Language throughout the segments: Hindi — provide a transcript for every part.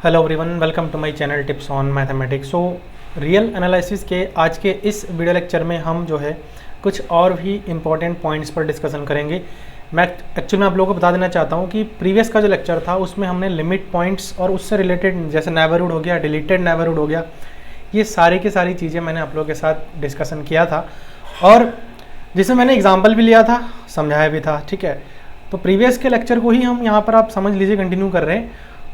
Hello everyone, welcome to my channel tips on mathematics. So real analysis के आज के इस वीडियो लेक्चर में हम जो है कुछ और भी इम्पॉर्टेंट पॉइंट्स पर डिस्कशन करेंगे। मैं एक्चुअली आप लोगों को बता देना चाहता हूँ कि प्रीवियस का जो लेक्चर था उसमें हमने लिमिट पॉइंट्स और उससे रिलेटेड जैसे नेबरहुड हो गया, डिलीटेड नेबरहुड हो गया, ये सारी की सारी चीज़ें मैंने आप लोगों के साथ डिस्कशन किया था और जिसमें मैंने एग्जाम्पल भी लिया था, समझाया भी था। ठीक है, तो प्रीवियस के लेक्चर को ही हम यहाँ पर आप समझ लीजिए कंटिन्यू कर रहे हैं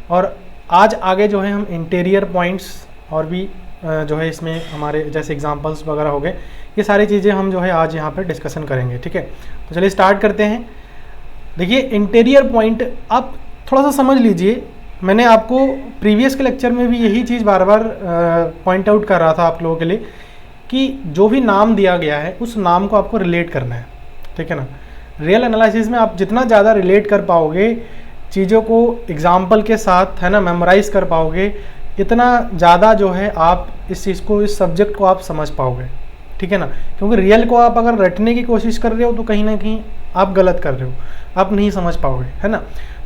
और आज आगे जो है हम इंटीरियर पॉइंट्स और भी जो है इसमें हमारे जैसे एग्जांपल्स वगैरह हो गए, ये सारी चीज़ें हम जो है आज यहाँ पर डिस्कशन करेंगे। ठीक है, तो चलिए स्टार्ट करते हैं। देखिए इंटीरियर पॉइंट आप थोड़ा सा समझ लीजिए, मैंने आपको प्रीवियस के लेक्चर में भी यही चीज़ बार बार पॉइंट आउट कर रहा था आप लोगों के लिए कि जो भी नाम दिया गया है उस नाम को आपको रिलेट करना है। ठीक है ना, रियल एनालिसिस में आप जितना ज़्यादा रिलेट कर पाओगे चीज़ों को एग्जाम्पल के साथ, है ना, मेमोराइज कर पाओगे, इतना ज़्यादा जो है आप इस चीज़ को, इस सब्जेक्ट को आप समझ पाओगे। ठीक है ना, क्योंकि रियल को आप अगर रटने की कोशिश कर रहे हो तो कहीं ना कहीं आप गलत कर रहे हो, आप नहीं समझ पाओगे, है ना।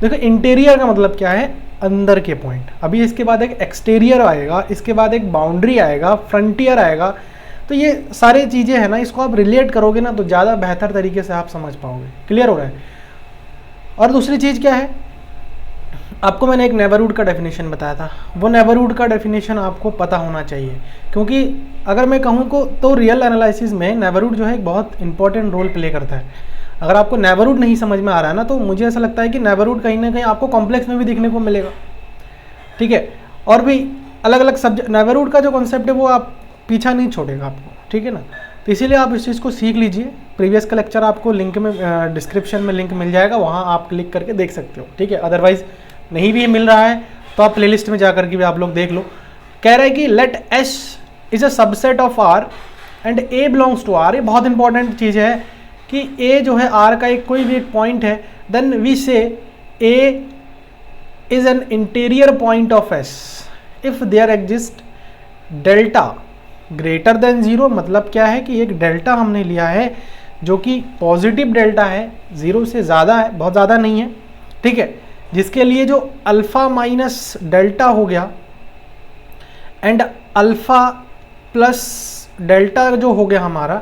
देखो इंटीरियर का मतलब क्या है, अंदर के पॉइंट। अभी इसके बाद एक एक्सटीरियर आएगा, इसके बाद एक बाउंड्री आएगा, फ्रंटियर आएगा, तो ये सारी चीज़ें हैं ना, इसको आप रिलेट करोगे ना तो ज़्यादा बेहतर तरीके से आप समझ पाओगे। क्लियर हो रहा है। और दूसरी चीज़ क्या है, आपको मैंने एक नेबरहुड का डेफिनेशन बताया था, वो नेबरहुड का डेफिनेशन आपको पता होना चाहिए, क्योंकि अगर मैं कहूँ को तो रियल एनालिसिस में नेबरहुड जो है एक बहुत इंपॉर्टेंट रोल प्ले करता है। अगर आपको नेबरहुड नहीं समझ में आ रहा है ना, तो मुझे ऐसा लगता है कि नेबरहुड कहीं ना कहीं आपको कॉम्प्लेक्स में भी देखने को मिलेगा। ठीक है, और भी अलग अलग सब्जेक्ट, नेबरहुड का जो कॉन्सेप्ट है वो आप पीछा नहीं छोड़ेगा आपको। ठीक है ना, तो इसीलिए आप इस चीज़ को सीख लीजिए। प्रीवियस का लेक्चर आपको लिंक में डिस्क्रिप्शन में लिंक मिल जाएगा, वहाँ आप क्लिक करके देख सकते हो। ठीक है, अदरवाइज नहीं भी मिल रहा है तो आप प्लेलिस्ट में जाकर के भी आप लोग देख लो। कह रहा है कि let S is a subset of R and A belongs to R. ये बहुत इंपॉर्टेंट चीज़ है कि ए जो है आर का एक कोई भी एक पॉइंट है, then we say A is an interior point of S if there exist delta greater than zero. मतलब क्या है कि एक डेल्टा हमने लिया है जो कि पॉजिटिव डेल्टा है, जीरो से ज़्यादा है, बहुत ज़्यादा नहीं है। ठीक है, जिसके लिए जो अल्फ़ा माइनस डेल्टा हो गया एंड अल्फ़ा प्लस डेल्टा जो हो गया हमारा,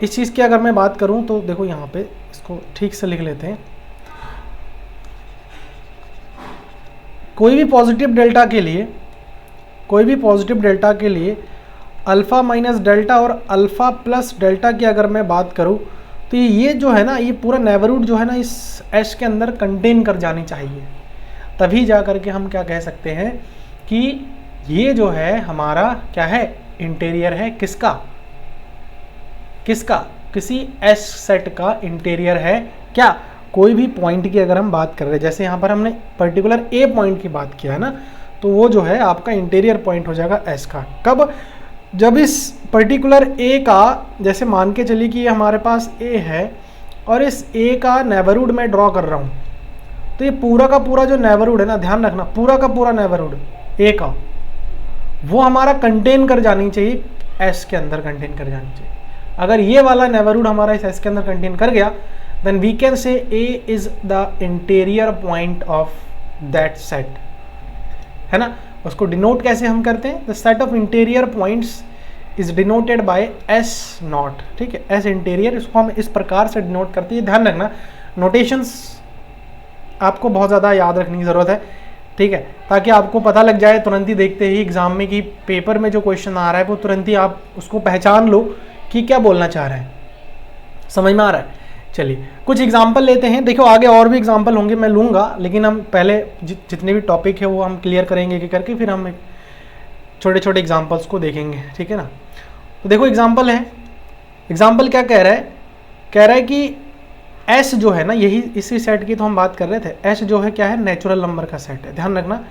इस चीज़ की अगर मैं बात करूं तो देखो यहाँ पे इसको ठीक से लिख लेते हैं। कोई भी पॉजिटिव डेल्टा के लिए, कोई भी पॉजिटिव डेल्टा के लिए अल्फ़ा माइनस डेल्टा और अल्फ़ा प्लस डेल्टा की अगर मैं बात करूं तो ये जो है ना, ये पूरा नेबरहुड जो है ना इस एस के अंदर कंटेन कर जानी चाहिए। तभी जा करके हम क्या कह सकते हैं कि ये जो है हमारा क्या है, इंटीरियर है। किसका किसका किसी एस सेट का इंटीरियर है। क्या, कोई भी पॉइंट की अगर हम बात कर रहे हैं, जैसे यहाँ पर हमने पर्टिकुलर ए पॉइंट की बात किया है ना, तो वो जो है आपका इंटीरियर पॉइंट हो जाएगा एस का। कब, जब इस पर्टिकुलर ए का, जैसे मान के चलिए कि ये हमारे पास ए है और इस ए का नेबरहुड मैं ड्रॉ कर रहा हूँ, तो ये पूरा का पूरा जो नेबरहुड है ना, ध्यान रखना, पूरा का पूरा नेबरहुड ए का वो हमारा कंटेन कर जानी चाहिए, एस के अंदर कंटेन कर जानी चाहिए। अगर ये वाला नेबरहुड हमारा इस एस के अंदर कंटेन कर गया, then we can say A is the interior point of that set, है ना। उसको डिनोट कैसे हम करते हैं, the set of interior points is denoted by S naught. ठीक है, एस इंटीरियर, इसको हम इस प्रकार से डिनोट करते हैं। ध्यान रखना, नोटेशंस आपको बहुत ज़्यादा याद रखने की ज़रूरत है। ठीक है, ताकि आपको पता लग जाए तुरंत ही देखते ही एग्जाम में कि पेपर में जो क्वेश्चन आ रहा है वो तुरंत ही आप उसको पहचान लो कि क्या बोलना चाह रहे हैं। समझ में आ रहा है। चलिए कुछ एग्जाम्पल लेते हैं। देखो आगे और भी एग्जाम्पल होंगे, मैं लूँगा, लेकिन हम पहले जितने भी टॉपिक है वो हम क्लियर करेंगे कि करके फिर हम छोटे छोटे एग्जाम्पल्स को देखेंगे। ठीक है ना, तो देखो एग्जाम्पल है। एग्जाम्पल क्या कह रहा है, कह रहा है कि एस जो है ना, यही इसी सेट की तो हम बात कर रहे थे। एस जो है क्या है, नेचुरल नंबर का सेट है। ध्यान रखना,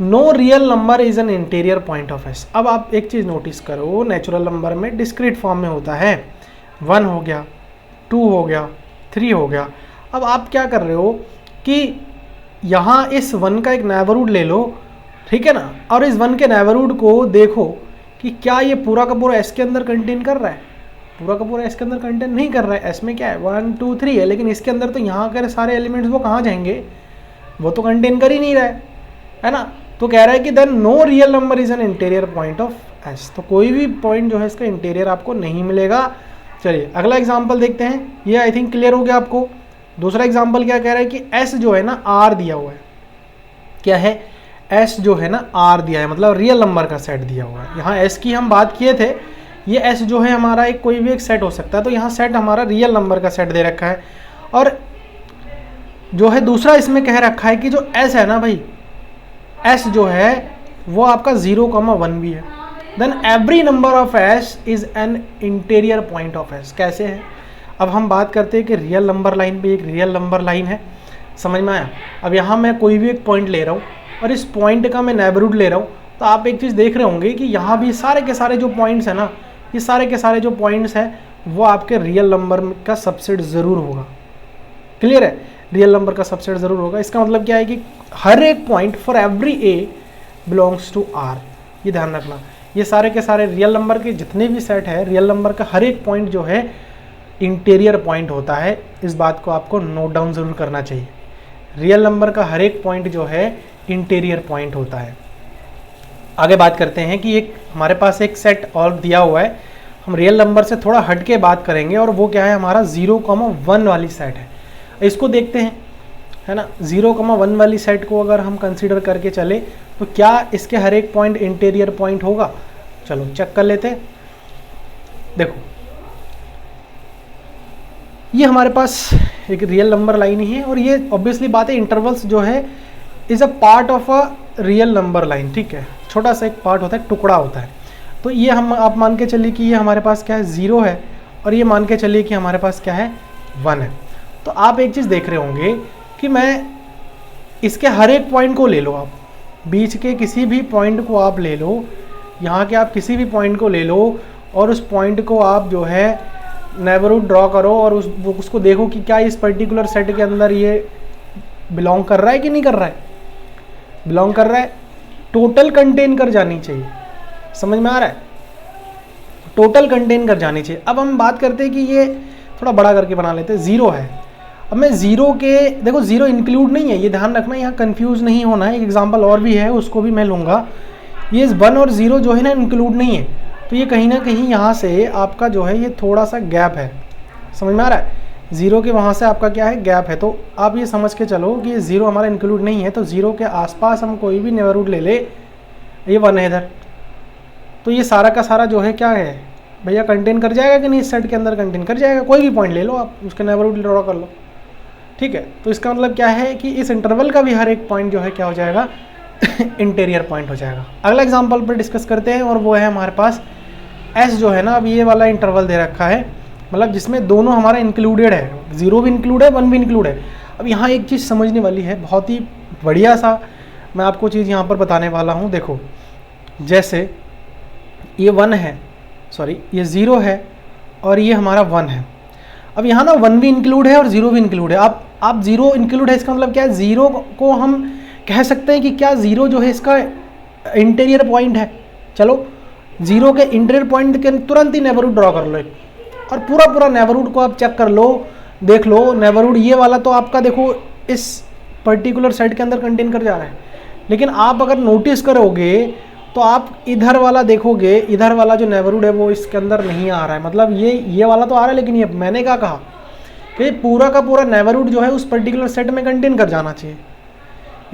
no real number is an interior point of S. अब आप एक चीज़ नोटिस करो, नेचुरल नंबर में डिस्क्रीट फॉर्म में होता है, 1 हो गया, 2 हो गया, 3 हो गया। अब आप क्या कर रहे हो कि यहाँ इस 1 का एक नेबरहुड ले लो, ठीक है ना, और इस 1 के नेबरहुड को देखो कि क्या ये पूरा का पूरा एस के अंदर कंटेन कर रहा है। पूरा का पूरा एस के अंदर कंटेन नहीं कर रहा है। एस में क्या है, 1 2 3 है, लेकिन इसके अंदर तो यहाँ के सारे एलिमेंट्स वो कहाँ जाएंगे, वो तो कंटेन कर ही नहीं रहा है ना। तो कह रहा है कि then no real number is an interior point of S, तो कोई भी पॉइंट जो है इसका इंटीरियर आपको नहीं मिलेगा। चलिए अगला एग्जाम्पल देखते हैं, ये आई थिंक क्लियर हो गया आपको। दूसरा एग्जाम्पल क्या कह रहा है कि एस जो है ना आर दिया हुआ है, क्या है एस जो है ना आर दिया है, मतलब रियल नंबर का सेट दिया हुआ है। यहाँ एस की हम बात किए थे, ये एस जो है हमारा एक कोई भी एक सेट हो सकता है, तो यहाँ सेट हमारा रियल नंबर का सेट दे रखा है। और जो है दूसरा इसमें कह रखा है कि जो एस है ना भाई, एस जो है वो आपका 0,1 भी है, then every number of S is an interior point of S. कैसे है, अब हम बात करते हैं कि रियल नंबर लाइन पे एक रियल नंबर लाइन है, समझ में आया। अब यहाँ मैं कोई भी एक पॉइंट ले रहा हूँ और इस पॉइंट का मैं नेबरहुड ले रहा हूँ, तो आप एक चीज़ देख रहे होंगे कि यहाँ भी सारे के सारे जो पॉइंट्स हैं ना, ये सारे के सारे जो पॉइंट्स हैं वो आपके रियल नंबर का सबसेट ज़रूर होगा। क्लियर है, रियल नंबर का सबसेट ज़रूर होगा। इसका मतलब क्या है कि हर एक point for every A belongs to R, ये ध्यान रखना। ये सारे के सारे रियल नंबर के जितने भी सेट है, रियल नंबर का हर एक पॉइंट जो है इंटीरियर पॉइंट होता है। इस बात को आपको नोट डाउन ज़रूर करना चाहिए, रियल नंबर का हर एक पॉइंट जो है इंटीरियर पॉइंट होता है। आगे बात करते हैं कि एक हमारे पास एक सेट और दिया हुआ है, हम रियल नंबर से थोड़ा हट के बात करेंगे, और वो क्या है हमारा 0,1 वाली सेट है। इसको देखते हैं, है ना। 0,1 वाली सेट को अगर हम कंसीडर करके चले तो क्या इसके हर एक पॉइंट इंटीरियर पॉइंट होगा, चलो चेक कर लेते हैं। देखो ये हमारे पास एक रियल नंबर लाइन ही है, और ये ऑब्वियसली बात है इंटरवल्स जो है is a part of a real number line, ठीक है। छोटा सा एक पार्ट होता है, टुकड़ा होता है। तो ये हम आप मान के चलिए कि ये हमारे पास क्या है 0 है, और ये मान के चलिए कि हमारे पास क्या है 1 है। तो आप एक चीज़ देख रहे होंगे कि मैं इसके हर एक पॉइंट को ले लो, आप बीच के किसी भी पॉइंट को आप ले लो, यहाँ के आप किसी भी पॉइंट को ले लो, और उस पॉइंट को आप जो है नेबरहुड ड्रॉ करो, और उसको देखो कि क्या इस पर्टिकुलर सेट के अंदर ये बिलोंग कर रहा है कि नहीं कर रहा है। बिलोंग कर रहा है, टोटल कंटेन कर जानी चाहिए, समझ में आ रहा है, टोटल कंटेन कर जानी चाहिए। अब हम बात करते हैं कि ये थोड़ा बड़ा करके बना लेते हैं, 0 है। अब मैं 0 के, देखो 0 इंक्लूड नहीं है, ये ध्यान रखना, यहाँ कंफ्यूज नहीं होना है। एक एग्जांपल और भी है, उसको भी मैं लूँगा। ये 1 और 0 जो है ना इंक्लूड नहीं है, तो ये कहीं ना कहीं यहाँ से आपका जो है ये थोड़ा सा गैप है, समझ में आ रहा है। 0 के वहाँ से आपका क्या है गैप है, तो आप ये समझ के चलो कि ये 0 हमारा इंक्लूड नहीं है, तो 0 के आसपास हम कोई भी नेबरहुड ले ले, ये 1 है इधर, तो ये सारा का सारा जो है क्या है भैया कंटेन कर जाएगा कि नहीं, इस सेट के अंदर कंटेन कर जाएगा। कोई भी पॉइंट ले लो आप, उसके नेबरहुड ड्रॉ कर लो, ठीक है। तो इसका मतलब क्या है कि इस इंटरवल का भी हर एक पॉइंट जो है क्या हो जाएगा इंटीरियर पॉइंट हो जाएगा। अगला एग्जाम्पल पर डिस्कस करते हैं, और वो है हमारे पास एस जो है ना, अब ये वाला इंटरवल दे रखा है, मतलब जिसमें दोनों हमारा इंक्लूडेड है, 0 भी इंक्लूड है 1 भी इंक्लूड है। अब यहाँ एक चीज़ समझने वाली है, बहुत ही बढ़िया सा मैं आपको चीज़ यहाँ पर बताने वाला हूँ। देखो जैसे ये 1 है, सॉरी ये 0 है, और ये हमारा 1 है। अब यहाँ ना 1 भी इंक्लूड है और 0 भी इंक्लूड है। आप 0 इंक्लूड है, इसका मतलब क्या है, 0 को हम कह सकते हैं कि क्या 0 जो है इसका इंटीरियर पॉइंट है। चलो 0 के इंटीरियर पॉइंट के तुरंत ही नेबरहुड ड्रॉ कर लो, और पूरा नेबरहुड को आप चेक कर लो, देख लो नेबरहुड ये वाला तो आपका देखो इस पर्टिकुलर सेट के अंदर कंटेन कर जा रहा है। लेकिन आप अगर नोटिस करोगे तो आप इधर वाला देखोगे, इधर वाला जो नेबरहुड है वो इसके अंदर नहीं आ रहा है, मतलब ये वाला तो आ रहा है, लेकिन ये मैंने क्या कहा कि पूरा का पूरा नेबरहुड जो है उस पर्टिकुलर सेट में कंटेन कर जाना चाहिए।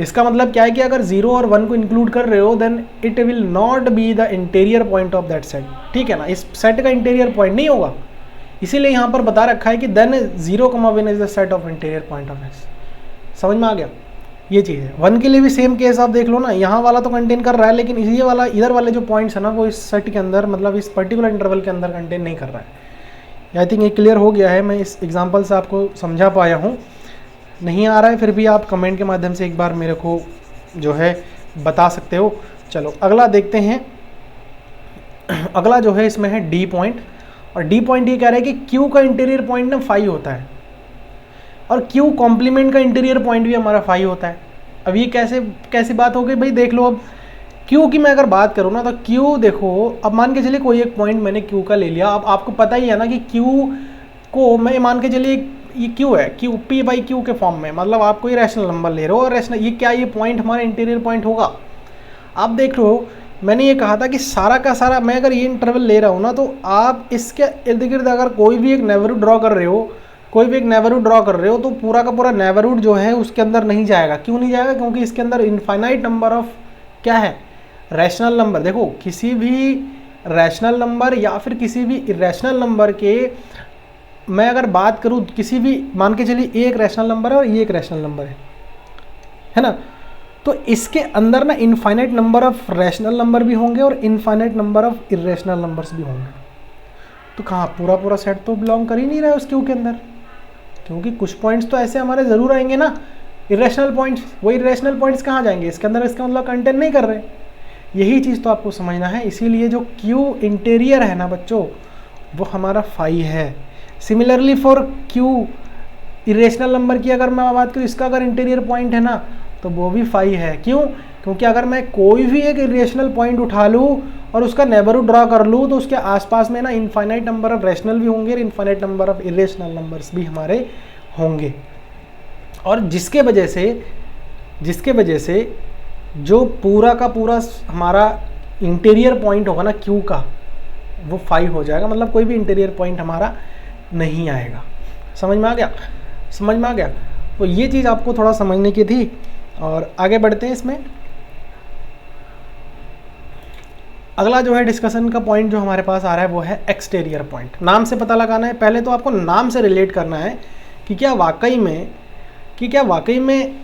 इसका मतलब क्या है कि अगर 0 और 1 को इंक्लूड कर रहे हो then it will not be the interior point of that set, ठीक है ना, इस सेट का इंटीरियर पॉइंट नहीं होगा। इसीलिए यहाँ पर बता रखा है कि then 0,1 is the set of interior point of S. समझ में आ गया, ये चीज़ है। 1 के लिए भी सेम केस आप देख लो ना, यहाँ वाला तो कंटेन कर रहा है, लेकिन ये वाला इधर वाले जो पॉइंट्स है ना वो इस सेट के अंदर, मतलब इस पर्टिकुलर इंटरवल के अंदर कंटेन नहीं कर रहा है। आई थिंक ये क्लियर हो गया है, मैं इस एग्जाम्पल से आपको समझा पाया हूँ। नहीं आ रहा है फिर भी आप कमेंट के माध्यम से एक बार मेरे को जो है बता सकते हो। चलो अगला देखते हैं। अगला जो है इसमें है डी पॉइंट, और डी पॉइंट ये कह रहा है कि क्यू का इंटीरियर पॉइंट ना 5 होता है, और क्यू कॉम्प्लीमेंट का इंटीरियर पॉइंट भी हमारा 5 होता है। अब ये कैसी बात हो गई भाई, देख लो। अब क्यू की मैं अगर बात करूँ ना, तो क्यू देखो, अब मान के चलिए कोई एक पॉइंट मैंने क्यू का ले लिया। अब आपको पता ही है ना कि क्यू को मैं मान के चलिए ये क्यू है, क्यू पी बाई क्यू के फॉर्म में, मतलब आप कोई रैशनल नंबर ले रहे हो, और रैशनल ये क्या, ये पॉइंट हमारा इंटीरियर पॉइंट होगा। आप देख लो, मैंने ये कहा था कि सारा का सारा मैं अगर ये इंटरवल ले रहा हूँ ना, तो आप इसके इर्द गिर्द अगर कोई भी एक नेबरहुड ड्रॉ कर रहे हो, कोई भी एक नेबरहुड ड्रॉ कर रहे हो, तो पूरा का पूरा नेबरहुड जो है उसके अंदर नहीं जाएगा। क्यों नहीं जाएगा? क्योंकि इसके अंदर इनफाइनाइट नंबर ऑफ क्या है, रैशनल नंबर। देखो किसी भी रैशनल नंबर या फिर किसी भी इरेशनल नंबर के, मैं अगर बात करूँ किसी भी, मान के चलिए ये एक रैशनल नंबर है और ये एक रैशनल नंबर है ना, तो इसके अंदर ना infinite number of rational number भी होंगे और infinite number of irrational numbers भी होंगे। तो कहाँ पूरा पूरा सेट तो बिलोंग कर ही नहीं रहा है उस क्यू के अंदर, क्योंकि कुछ पॉइंट्स तो ऐसे हमारे ज़रूर आएंगे ना, इरेशनल पॉइंट्स। वो इरेशनल पॉइंट्स कहाँ जाएंगे इसके अंदर? इसका मतलब कंटेंट नहीं कर रहे। यही चीज़ तो आपको समझना है। इसीलिए जो क्यू इंटीरियर है ना बच्चों, वो हमारा फाई है। Similarly for Q irrational number की अगर मैं बात करूँ, इसका अगर इंटीरियर पॉइंट है ना, तो वो भी फाई है। क्यों? क्योंकि अगर मैं कोई भी एक इरेशनल पॉइंट उठा लूँ और उसका नेबरहुड ड्रॉ कर लूँ, तो उसके आसपास में ना इनफाइनाइट नंबर ऑफ रैशनल भी होंगे और infinite number of irrational numbers भी हमारे होंगे। और जिसके वजह से जो पूरा का पूरा हमारा इंटीरियर पॉइंट होगा ना क्यू का, वो फाई हो जाएगा। मतलब कोई भी इंटीरियर पॉइंट हमारा नहीं आएगा। समझ में आ गया? समझ में आ गया? तो ये चीज़ आपको थोड़ा समझने की थी। और आगे बढ़ते हैं इसमें। अगला जो है डिस्कशन का पॉइंट जो हमारे पास आ रहा है वो है एक्सटीरियर पॉइंट। नाम से पता लगाना है। पहले तो आपको नाम से रिलेट करना है कि क्या वाकई में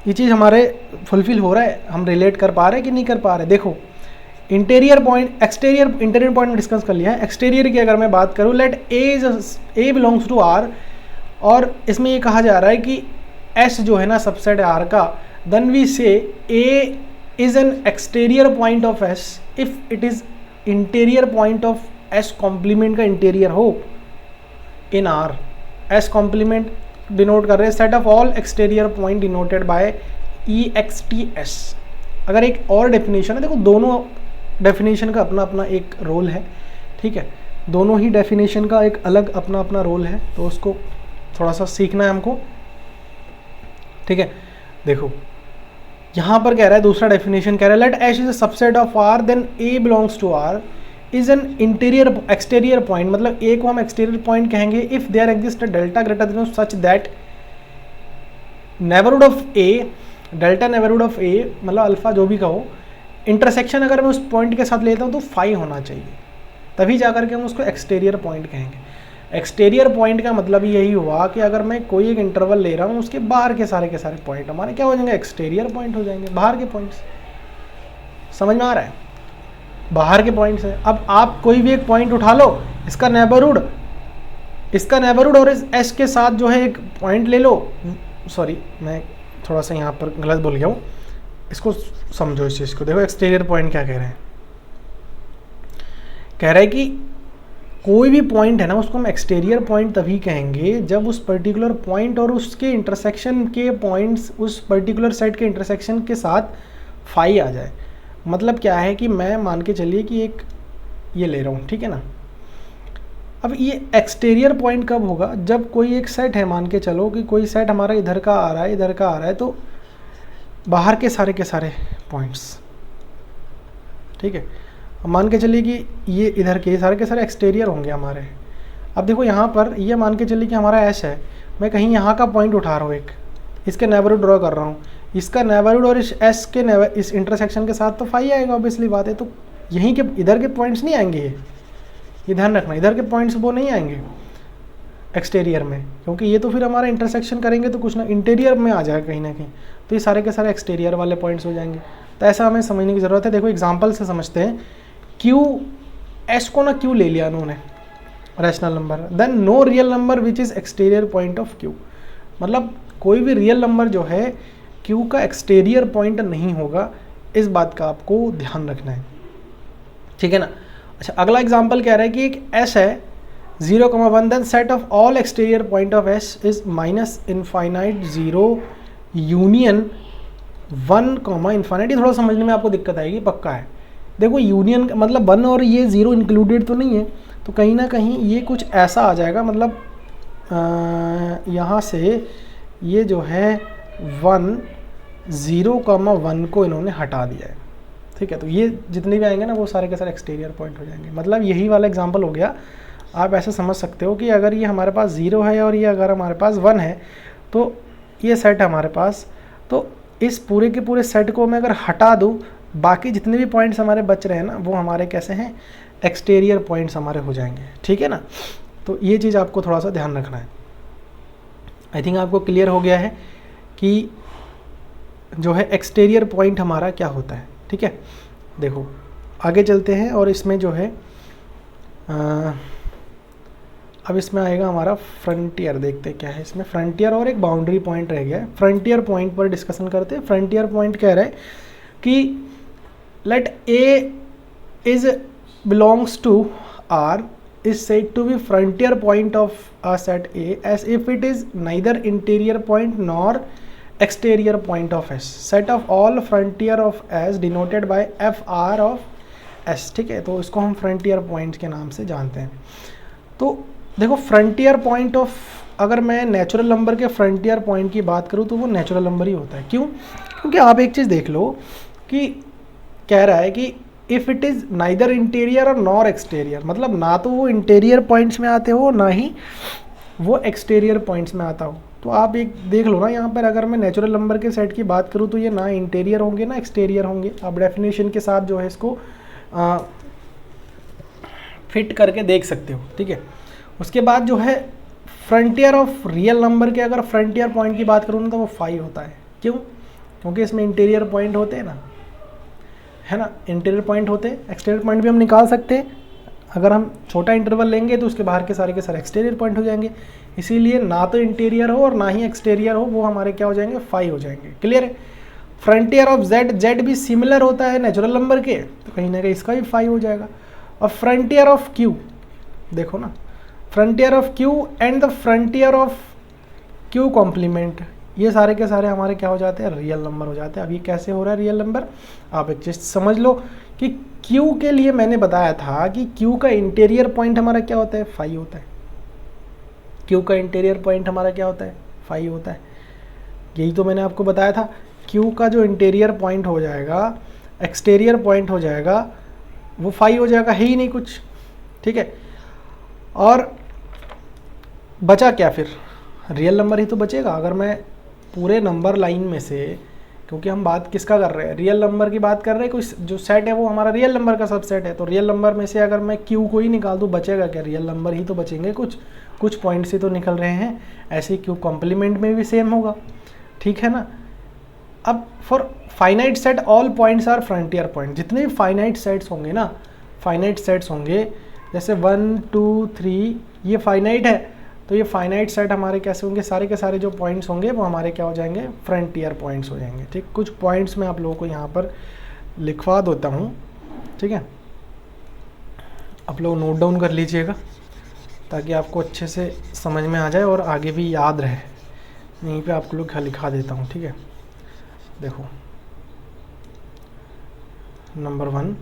ये चीज़ हमारे फुलफिल हो रहा है, हम रिलेट कर पा रहे हैं कि नहीं कर पा रहे। देखो इंटीरियर पॉइंट, इंटीरियर पॉइंट में डिस्कस कर लिया है। एक्सटीरियर की अगर मैं बात करूँ, let A belongs to R, और इसमें ये कहा जा रहा है कि एस जो है ना सबसेट आर का, then we say A is an exterior point of S if it is interior point of S complement का इंटीरियर हो in R. S complement denote कर रहे हैं set of all exterior point denoted by E X T S. अगर एक और डेफिनेशन है, देखो दोनों डेफिनेशन का अपना अपना एक रोल है, ठीक है, दोनों ही डेफिनेशन का एक अलग अपना अपना रोल है, तो उसको थोड़ा सा सीखना है हमको, ठीक है। देखो यहाँ पर कह रहा है, दूसरा डेफिनेशन कह रहा है, let H is a subset of R then A belongs to R is an interior exterior point. मतलब ए को हम एक्सटीरियर पॉइंट कहेंगे if there exist a delta greater than such that neighbourhood of A, delta neighbourhood of A मतलब अल्फा जो भी कहो, इंटरसेक्शन अगर मैं उस पॉइंट के साथ लेता हूँ तो फाई होना चाहिए, तभी जाकर के हम उसको एक्सटीरियर पॉइंट कहेंगे। एक्सटीरियर पॉइंट का मतलब यही हुआ कि अगर मैं कोई एक इंटरवल ले रहा हूँ, उसके बाहर के सारे पॉइंट हमारे क्या हो जाएंगे, एक्सटीरियर पॉइंट हो जाएंगे, बाहर के पॉइंट्स। समझ में आ रहा है? बाहर के पॉइंट्स है। अब आप कोई भी एक पॉइंट उठा लो, इसका नेबरहुड और इस एस के साथ जो है एक पॉइंट ले लो। सॉरी, मैं थोड़ा सा यहाँ पर गलत बोल गया हूँ, इसको समझो इस चीज़ को। देखो एक्सटीरियर पॉइंट क्या कह रहे हैं, कह रहा है कि कोई भी पॉइंट है ना, उसको हम एक्सटीरियर पॉइंट तभी कहेंगे जब उस पर्टिकुलर पॉइंट और उसके इंटरसेक्शन के पॉइंट्स उस पर्टिकुलर सेट के इंटरसेक्शन के साथ फाई आ जाए। मतलब क्या है कि मैं मान के चलिए कि एक ये ले रहा हूँ, ठीक है ना। अब ये एक्सटीरियर पॉइंट कब होगा, जब कोई एक सेट है, मान के चलो कि कोई सेट हमारा इधर का आ रहा है, इधर का आ रहा है, तो बाहर के सारे पॉइंट्स, ठीक है। अब मान के चलिए कि ये इधर के सारे एक्सटीरियर होंगे हमारे। अब देखो यहाँ पर ये मान के चलिए कि हमारा एस है, मैं कहीं यहाँ का पॉइंट उठा रहा हूँ, एक इसके नेबरहुड ड्रॉ कर रहा हूँ, इसका नेबरहुड और इस एस के इस इंटरसेक्शन के साथ तो फाई आएगा, ऑब्वियसली बात है। तो यहीं के इधर के पॉइंट्स नहीं आएंगे, ये ध्यान रखना, इधर के पॉइंट्स वो नहीं आएंगे एक्सटीरियर में, क्योंकि ये तो फिर हमारा इंटरसेक्शन करेंगे तो कुछ ना इंटीरियर में आ जाएगा कहीं ना कहीं, तो ये सारे के सारे एक्सटीरियर वाले पॉइंट्स हो जाएंगे। तो ऐसा हमें समझने की ज़रूरत है। देखो एग्जाम्पल से समझते हैं। क्यू, एस को ना क्यू ले लिया उन्होंने rational number, then no real number which is exterior point of Q. मतलब कोई भी रियल नंबर जो है क्यू का एक्सटीरियर पॉइंट नहीं होगा, इस बात का आपको ध्यान रखना है, ठीक है ना। अच्छा, अगला एग्जांपल कह रहा है कि एक एस है 0,1, then set of all exterior point of S is minus infinite 0 union 1, infinite. ये थोड़ा समझने में आपको दिक्कत आएगी, पक्का है। देखो यूनियन मतलब 1 और ये 0 इंक्लूडेड तो नहीं है, तो कहीं ना कहीं ये कुछ ऐसा आ जाएगा। मतलब यहाँ से ये जो है 1 0,1 को इन्होंने हटा दिया है, ठीक है। तो ये जितने भी आएंगे ना वो सारे के सारे एक्सटीरियर पॉइंट हो जाएंगे। मतलब यही वाला एग्जांपल हो गया। आप ऐसे समझ सकते हो कि अगर ये हमारे पास 0 है और ये अगर हमारे पास 1 है तो ये सेट हमारे पास, तो इस पूरे के पूरे सेट को मैं अगर हटा दूँ, बाकी जितने भी पॉइंट्स हमारे बच रहे हैं ना वो हमारे कैसे हैं, एक्सटीरियर पॉइंट्स हमारे हो जाएंगे, ठीक है ना। तो ये चीज़ आपको थोड़ा सा ध्यान रखना है। आई थिंक आपको क्लियर हो गया है कि जो है एक्सटीरियर पॉइंट हमारा क्या होता है, ठीक है। देखो आगे चलते हैं और इसमें जो है अब इसमें आएगा हमारा फ्रंटियर। देखते हैं क्या है इसमें, फ्रंटियर और एक बाउंड्री पॉइंट रह गया है। फ्रंटियर पॉइंट पर डिस्कशन करते हैं। फ्रंटियर पॉइंट कह रहा है कि let A is belongs to R is said to be frontier point of a set A as if it is neither interior point nor exterior point of S. Set of all frontier of S denoted by FR of S, ठीक है। तो इसको हम फ्रंटियर पॉइंट के नाम से जानते हैं। तो देखो फ्रंटियर पॉइंट ऑफ, अगर मैं नेचुरल नंबर के फ्रंटियर पॉइंट की बात करूँ तो वो नेचुरल नंबर ही होता है। क्यों? क्योंकि आप एक चीज़ देख लो कि कह रहा है कि if it is neither interior और नॉर एक्सटीरियर, मतलब ना तो वो इंटीरियर पॉइंट्स में आते हो ना ही वो एक्सटीरियर पॉइंट्स में आता हो। तो आप एक देख लो ना यहाँ पर, अगर मैं नेचुरल नंबर के सेट की बात करूँ तो ये ना इंटीरियर होंगे ना एक्सटीरियर होंगे। आप डेफिनेशन के साथ जो है इसको फिट करके देख सकते हो, ठीक है। उसके बाद जो है फ्रंटियर ऑफ रियल नंबर के अगर फ्रंटियर पॉइंट की बात करूँ ना तो वो 5 होता है। क्यों? क्योंकि इसमें इंटीरियर पॉइंट होते हैं ना, है ना, इंटीरियर पॉइंट होते हैं। एक्सटीरियर पॉइंट भी हम निकाल सकते हैं, अगर हम छोटा इंटरवल लेंगे तो उसके बाहर के सारे एक्सटीरियर पॉइंट हो जाएंगे। इसीलिए ना तो इंटीरियर हो और ना ही एक्सटीरियर हो, वो हमारे क्या हो जाएंगे, 5 हो जाएंगे। क्लियर है? फ्रंटियर ऑफ जेड, जेड भी सिमिलर होता है नेचुरल नंबर के, तो कहीं ना कहीं इसका भी 5 हो जाएगा। और फ्रंटियर ऑफ क्यू, देखो ना, frontier of Q and the frontier of Q complement, ये सारे के सारे हमारे क्या हो जाते हैं, रियल नंबर हो जाते हैं। अब ये कैसे हो रहा है रियल नंबर, आप एक चीज़ समझ लो कि Q के लिए मैंने बताया था कि Q का इंटीरियर पॉइंट हमारा क्या होता है, 5 होता है। Q का इंटीरियर पॉइंट हमारा क्या होता है, 5 होता है। यही तो मैंने आपको बताया था। Q का जो इंटीरियर पॉइंट हो जाएगा, एक्सटीरियर पॉइंट हो जाएगा, वो 5 हो जाएगा, है ही नहीं कुछ, ठीक है। और बचा क्या फिर, रियल नंबर ही तो बचेगा। अगर मैं पूरे नंबर लाइन में से, क्योंकि हम बात किसका कर रहे हैं, रियल नंबर की बात कर रहे हैं, कोई जो सेट है वो हमारा रियल नंबर का सबसेट है, तो रियल नंबर में से अगर मैं Q को ही निकाल दूँ बचेगा क्या, रियल नंबर ही तो बचेंगे, कुछ पॉइंट्स ही तो निकल रहे हैं। ऐसे ही Q कॉम्प्लीमेंट में भी सेम होगा, ठीक है ना। अब for finite set all points are frontier point, जितने भी फाइनाइट सेट्स होंगे ना, फाइनाइट सेट्स होंगे जैसे 1 2 3, ये फाइनाइट है, तो ये फाइनाइट सेट हमारे कैसे होंगे, सारे के सारे जो पॉइंट्स होंगे वो हमारे क्या हो जाएंगे, फ्रंटियर पॉइंट्स हो जाएंगे, ठीक। कुछ पॉइंट्स मैं आप लोगों को यहाँ पर लिखवा देता हूँ, ठीक है। आप लोग नोट डाउन कर लीजिएगा ताकि आपको अच्छे से समझ में आ जाए और आगे भी याद रहे। यहीं पे आपको लोग लिखा देता हूँ, ठीक है। देखो नंबर 1,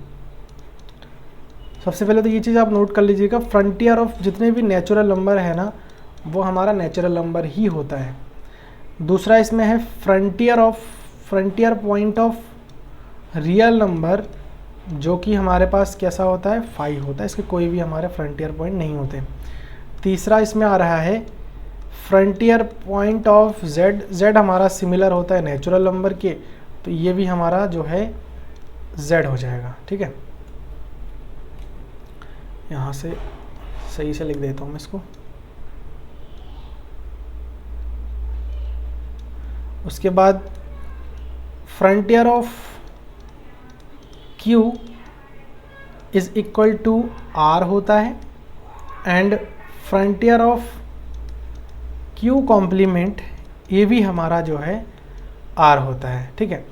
सबसे पहले तो ये चीज़ आप नोट कर लीजिएगा, फ्रंटियर ऑफ जितने भी नेचुरल नंबर है ना वो हमारा नेचुरल नंबर ही होता है। दूसरा इसमें है frontier point of real number, जो कि हमारे पास कैसा होता है, 5 होता है, इसके कोई भी हमारे फ्रंटियर पॉइंट नहीं होते। तीसरा इसमें आ रहा है frontier point of Z, Z हमारा सिमिलर होता है नेचुरल नंबर के, तो ये भी हमारा जो है जेड हो जाएगा, ठीक है। यहाँ से सही से लिख देता हूँ मैं इसको। उसके बाद frontier of Q is equal to R होता है, and frontier of Q complement ये भी हमारा जो है R होता है, ठीक है।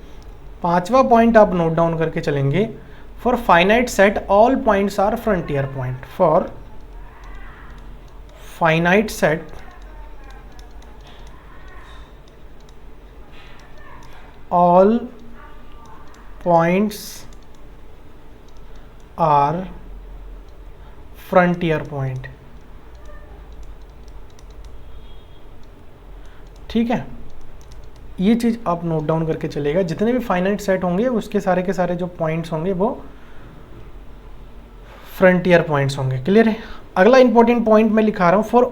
पांचवा पॉइंट आप नोट डाउन करके चलेंगे, for finite set all points are frontier point. For finite set all points are frontier point, ठीक है। ये चीज़ आप नोट डाउन करके चलेगा, जितने भी फाइनाइट सेट होंगे उसके सारे के सारे जो पॉइंट्स होंगे वो फ्रंटियर पॉइंट्स होंगे। क्लियर है। अगला इंपॉर्टेंट पॉइंट मैं लिखा रहा हूं, फॉर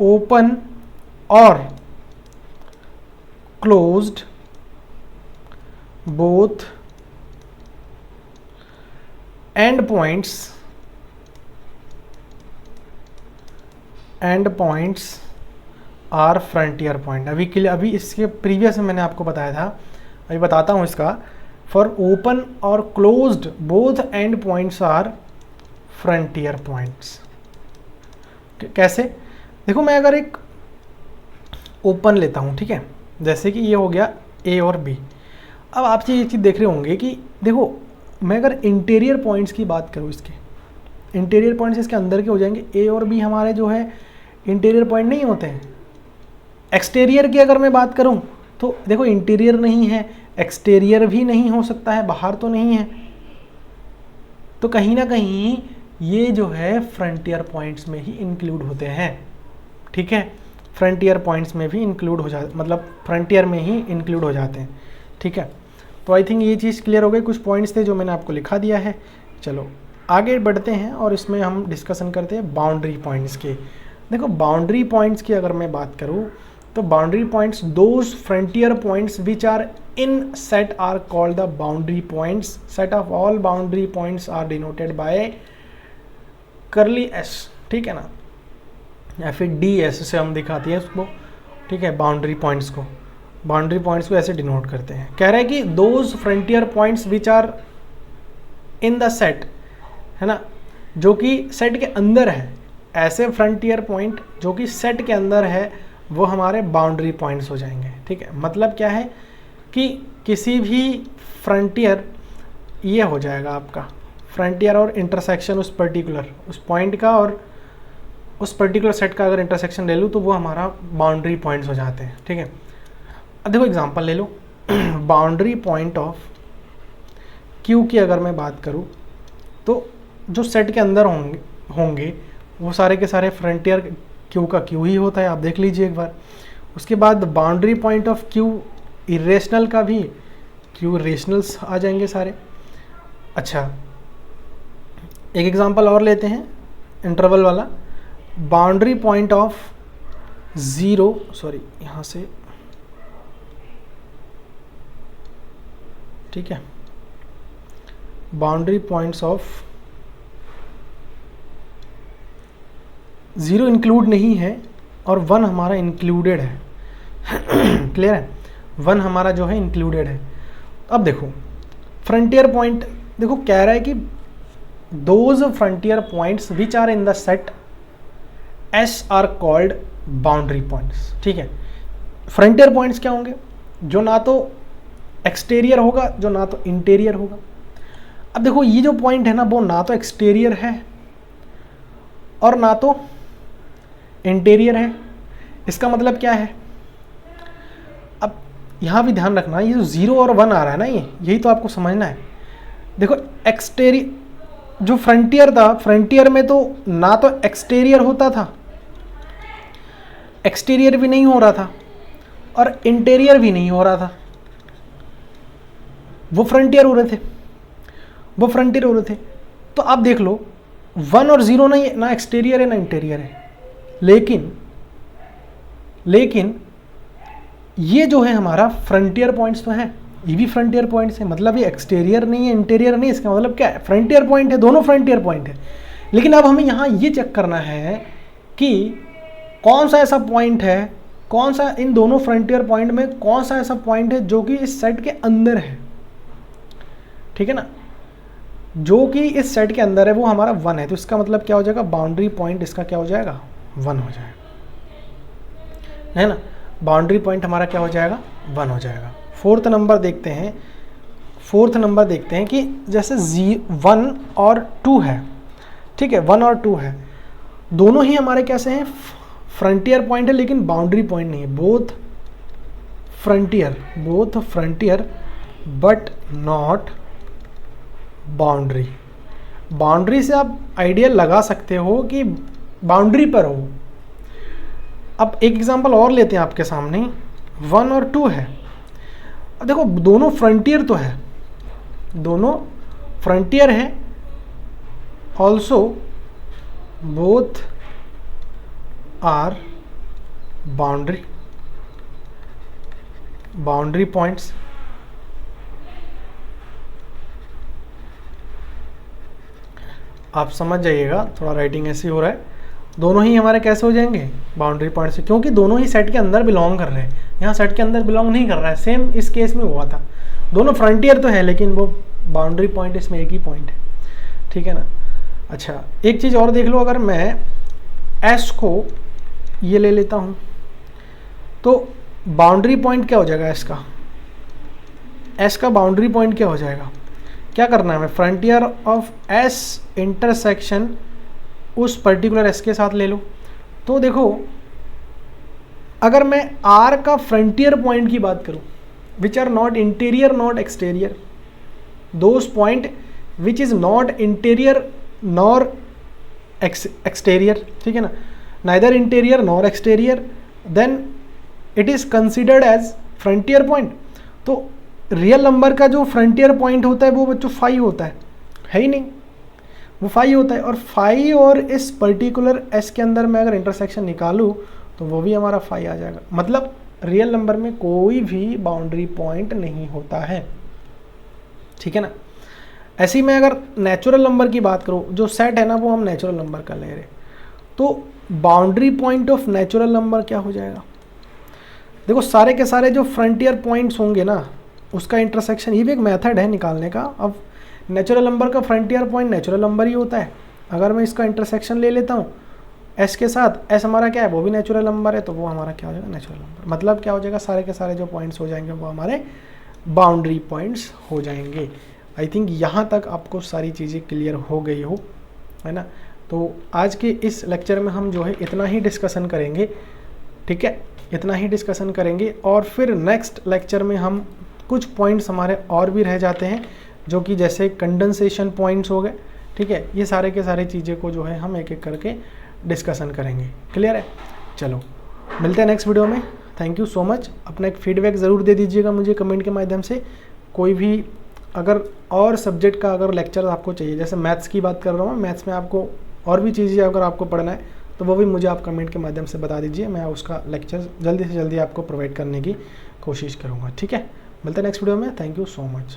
ओपन और closed both end points are frontier point. अभी इसके प्रीवियस में मैंने आपको बताया था, अभी बताता हूँ इसका। फॉर ओपन और closed both end points are frontier points. कैसे? देखो, मैं अगर एक ओपन लेता हूँ, ठीक है, जैसे कि ये हो गया ए और बी। अब आप ये चीज़ देख रहे होंगे कि देखो, मैं अगर इंटीरियर पॉइंट्स की बात करूँ, इसके इंटीरियर पॉइंट्स इसके अंदर के हो जाएंगे। ए और बी हमारे जो है इंटीरियर पॉइंट नहीं होते हैं। एक्सटीरियर की अगर मैं बात करूं तो देखो, इंटीरियर नहीं है, एक्सटीरियर भी नहीं हो सकता है, बाहर तो नहीं है, तो कहीं ना कहीं ये जो है फ्रंटियर पॉइंट्स में ही इंक्लूड होते हैं। ठीक है, फ्रंटियर पॉइंट्स में भी इंक्लूड हो जाते, मतलब फ्रंटियर में ही इंक्लूड हो जाते हैं। ठीक है, तो आई थिंक ये चीज़ क्लियर हो गई। कुछ पॉइंट्स थे जो मैंने आपको लिखा दिया है। चलो आगे बढ़ते हैं और इसमें हम डिस्कशन करते हैं बाउंड्री पॉइंट्स के। देखो, बाउंड्री पॉइंट्स की अगर मैं बात करूं तो boundary points, those frontier points which are in set are called the boundary points. Set of all boundary points are denoted by curly S. ठीक है ना, या फिर डी एस से हम दिखाते हैं उसको। ठीक है, बाउंड्री पॉइंट्स को ऐसे डिनोट करते हैं। कह रहे हैं कि those frontier points which are in the set, है ना, जो कि सेट के अंदर है, ऐसे फ्रंटियर पॉइंट जो कि सेट के अंदर है वो हमारे बाउंड्री पॉइंट्स हो जाएंगे। ठीक है, मतलब क्या है कि किसी भी फ्रंटियर, ये हो जाएगा आपका फ्रंटियर और इंटरसेक्शन उस पॉइंट का और उस पर्टिकुलर सेट का अगर इंटरसेक्शन ले लूँ तो वो हमारा बाउंड्री पॉइंट्स हो जाते हैं। ठीक है, अब देखो एग्जांपल ले लो। बाउंड्री पॉइंट ऑफ क्यू की अगर मैं बात करूँ तो जो सेट के अंदर होंगे वो सारे के सारे फ्रंटियर क्यू का क्यू ही होता है, आप देख लीजिए एक बार। उसके बाद boundary point of Q irrational का भी क्यू रेशनल्स आ जाएंगे सारे। अच्छा, एक एग्जांपल और लेते हैं इंटरवल वाला। Boundary point of zero, sorry यहाँ से, ठीक है, boundary points of zero include नहीं है और वन हमारा इंक्लूडेड है। क्लियर है, वन हमारा जो है इंक्लूडेड है। अब देखो फ्रंटियर पॉइंट, देखो कह रहा है कि those frontier points which are in the set S are called boundary points. ठीक है, फ्रंटियर पॉइंट्स क्या होंगे? जो ना तो एक्सटीरियर होगा, जो ना तो इंटीरियर होगा। अब देखो, ये जो पॉइंट है ना, वो ना तो एक्सटीरियर है और ना तो इंटीरियर है। इसका मतलब क्या है? अब यहाँ भी ध्यान रखना, ये जो 0 और 1 आ रहा है ना, यही तो आपको समझना है। देखो, एक्सटीरियर जो फ्रंटियर था, फ्रंटियर में तो ना तो एक्सटीरियर होता था, एक्सटीरियर भी नहीं हो रहा था और इंटीरियर भी नहीं हो रहा था। वो फ्रंटियर हो रहे थे। तो आप देख लो, 1 और 0 ना एक्सटीरियर है ना इंटीरियर है, लेकिन ये जो है हमारा फ्रंटियर पॉइंट्स तो है, ये भी फ्रंटियर पॉइंट्स है। मतलब ये एक्सटीरियर नहीं है, इंटीरियर नहीं, इसका मतलब क्या है? फ्रंटियर पॉइंट है, दोनों फ्रंटियर पॉइंट है। लेकिन अब हमें यहाँ ये चेक करना है कि कौन सा ऐसा पॉइंट है, कौन सा इन दोनों फ्रंटियर पॉइंट में कौन सा ऐसा पॉइंट है जो कि इस सेट के अंदर है। ठीक है ना, जो कि इस सेट के अंदर है वो हमारा 1 है। तो इसका मतलब क्या हो जाएगा? बाउंड्री पॉइंट इसका क्या हो जाएगा? 1 हो जाएगा, है ना। बाउंड्री पॉइंट हमारा क्या हो जाएगा? 1 हो जाएगा। फोर्थ नंबर देखते हैं कि जैसे 1 और 2 है। ठीक है, 1 और 2 है, दोनों ही हमारे कैसे हैं? फ्रंटियर पॉइंट है लेकिन बाउंड्री पॉइंट नहीं है। Both frontier but not boundary. Boundary से आप आइडिया लगा सकते हो कि बाउंड्री पर हो, अब एक एग्जांपल और लेते हैं आपके सामने, 1 और 2 है। देखो दोनों फ्रंटियर तो है, दोनों फ्रंटियर है, also both are boundary points. आप समझ जाइएगा, थोड़ा राइटिंग ऐसे हो रहा है, दोनों ही हमारे कैसे हो जाएंगे, बाउंड्री पॉइंट से, क्योंकि दोनों ही सेट के अंदर बिलोंग कर रहे हैं। यहाँ सेट के अंदर बिलोंग नहीं कर रहा है, सेम इस केस में हुआ था, दोनों फ्रंटियर तो है लेकिन वो बाउंड्री पॉइंट इसमें एक ही पॉइंट है, ठीक है ना। अच्छा एक चीज़ और देख लो, अगर मैं एस को ये ले लेता हूँ तो बाउंड्री पॉइंट क्या हो जाएगा एस का बाउंड्री पॉइंट क्या हो जाएगा, क्या करना है हमें, फ्रंटियर ऑफ एस इंटरसेक्शन उस पर्टिकुलर एस के साथ ले लो। तो देखो अगर मैं आर का फ्रंटियर पॉइंट की बात करूं, which are not interior not exterior, those point which is not interior nor exterior, ठीक है ना, neither interior nor exterior, then it is considered as frontier point. तो रियल नंबर का जो फ्रंटियर पॉइंट होता है वो बच्चों 5 होता है ही नहीं, वो 5 होता है, और 5 और इस पर्टिकुलर एस के अंदर मैं अगर इंटरसेक्शन निकालूं तो वो भी हमारा 5 आ जाएगा। मतलब रियल नंबर में कोई भी बाउंड्री पॉइंट नहीं होता है, ठीक है ना। ऐसे ही मैं अगर नेचुरल नंबर की बात करूं, जो सेट है ना वो हम नेचुरल नंबर का ले रहे, तो boundary point of natural number क्या हो जाएगा, देखो सारे के सारे जो फ्रंटियर पॉइंट्स होंगे ना उसका इंटरसेक्शन, ये भी एक मेथड है निकालने का। अब नेचुरल नंबर का फ्रंटियर पॉइंट नेचुरल नंबर ही होता है, अगर मैं इसका इंटरसेक्शन ले लेता हूँ एस के साथ, एस हमारा क्या है, वो भी नेचुरल नंबर है, तो वो हमारा क्या हो जाएगा, नेचुरल नंबर। मतलब क्या हो जाएगा, सारे के सारे जो पॉइंट्स हो जाएंगे वो हमारे बाउंड्री पॉइंट्स हो जाएंगे। आई थिंक यहाँ तक आपको सारी चीज़ें क्लियर हो गई हो, है ना। तो आज के इस लेक्चर में हम जो है इतना ही डिस्कशन करेंगे, ठीक है, इतना ही डिस्कशन करेंगे, और फिर नेक्स्ट लेक्चर में हम कुछ पॉइंट्स हमारे और भी रह जाते हैं, जो कि जैसे कंडेंसेशन पॉइंट्स हो गए, ठीक है, ये सारे के सारे चीज़ें को जो है हम एक एक करके डिस्कशन करेंगे। क्लियर है, चलो मिलते हैं नेक्स्ट वीडियो में। Thank you so much. अपना एक फीडबैक ज़रूर दे दीजिएगा मुझे कमेंट के माध्यम से। कोई भी अगर और सब्जेक्ट का अगर लेक्चर आपको चाहिए, जैसे मैथ्स की बात कर रहा हूँ, मैथ्स में आपको और भी चीज़ें अगर आपको पढ़ना है तो वो भी मुझे आप कमेंट के माध्यम से बता दीजिए, मैं उसका लेक्चर जल्दी से जल्दी आपको प्रोवाइड करने की कोशिश करूँगा, ठीक है। मिलते हैं नेक्स्ट वीडियो में। Thank you so much.